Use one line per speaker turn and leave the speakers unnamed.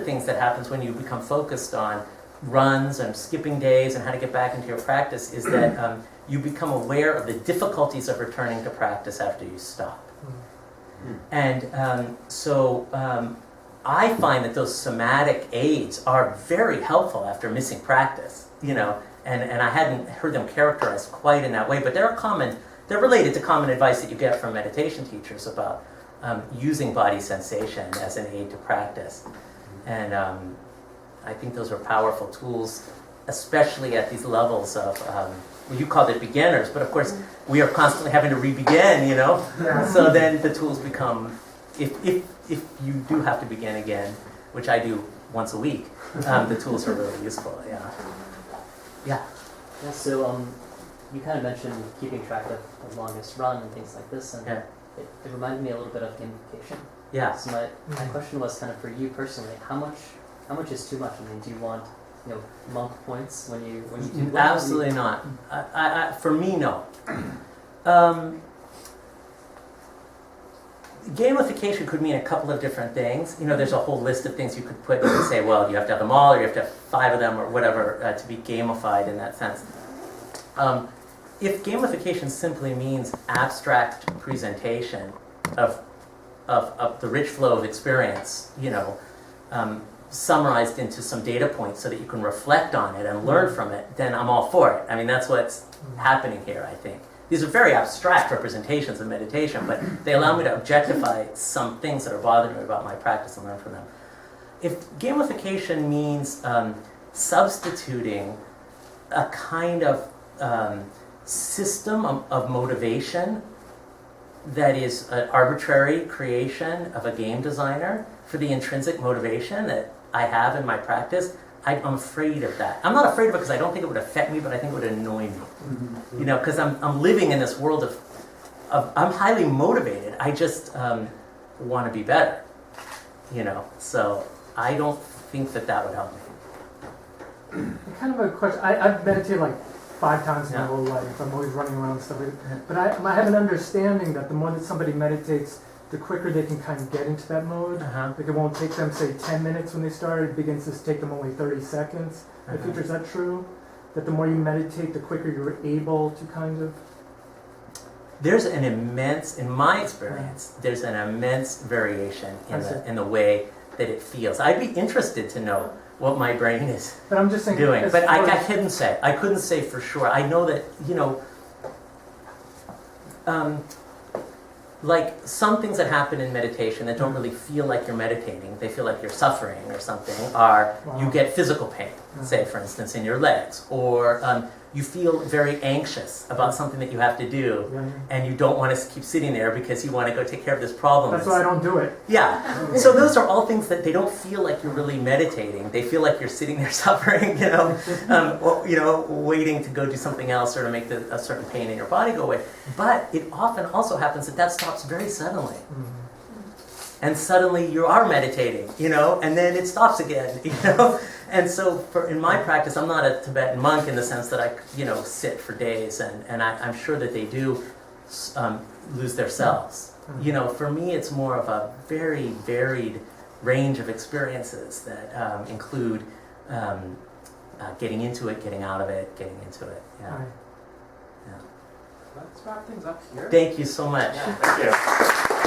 things that happens when you become focused on runs and skipping days and how to get back into your practice is that you become aware of the difficulties of returning to practice after you stop. And I find that those somatic aids are very helpful after missing practice, you know, and I hadn't heard them characterized quite in that way, but they're related to common advice that you get from meditation teachers about using body sensation as an aid to practice. And I think those are powerful tools, especially at these levels of, well, you called it beginners, but of course we are constantly having to re-begin, you know? Yeah. So then the tools become, if you do have to begin again, which I do once a week, the tools are really useful, yeah. Yeah.
Yeah, so you kind of mentioned keeping track of the longest run and things like this, and
yeah.
it reminded me a little bit of gamification.
Yeah.
So my question was kind of for you personally, how much is too much? I mean, do you want, you know, monk points when you do well?
Absolutely not. For me, no. Gamification could mean a couple of different things. You know, there's a whole list of things you could put. You could say, well, you have to have them all, or you have to have 5 of them, or whatever, to be gamified in that sense. If gamification simply means abstract presentation of the rich flow of experience, you know, summarized into some data points so that you can reflect on it and learn from it, then I'm all for it. I mean, that's what's happening here, I think. These are very abstract representations of meditation, but they allow me to objectify some things that are bothering me about my practice and learn from them. If gamification means substituting a kind of system of motivation that is an arbitrary creation of a game designer for the intrinsic motivation that I have in my practice, I'm afraid of that. I'm not afraid of it because I don't think it would affect me, but I think it would annoy me. Mm-hmm. You know, because I'm living in this world of I'm highly motivated. I just want to be better. You know, so I don't think that would help me.
Kind of a question. I've meditated like 5 times in my whole life. I'm always running around and stuff like that. But I have an understanding that the more that somebody meditates, the quicker they can kind of get into that mode. Like it won't take them, say, 10 minutes when they start. It begins to take them only 30 seconds. Is that true? That the more you meditate, the quicker you're able to kind of...
There's an immense, in my experience, there's an immense variation in the way that it feels. I'd be interested to know what my brain is
but I'm just saying,
doing. But I couldn't say. I couldn't say for sure. I know that, you know, like some things that happen in meditation that don't really feel like you're meditating, they feel like you're suffering or something, are you get physical pain, say for instance in your legs, or you feel very anxious about something that you have to do, and you don't want to keep sitting there because you want to go take care of this problem.
That's why I don't do it.
Yeah. So those are all things that they don't feel like you're really meditating. They feel like you're sitting there suffering, you know, or, you know, waiting to go do something else or to make a certain pain in your body go away. But it often also happens that stops very suddenly. And suddenly you are meditating, you know, and then it stops again, you know. And so in my practice, I'm not a Tibetan monk in the sense that I, you know, sit for days, and I'm sure that they do lose their selves. You know, for me, it's more of a very varied range of experiences that include getting into it, getting out of it, getting into it. Yeah.
Let's wrap things up here.
Thank you so much.
Yeah, thank you.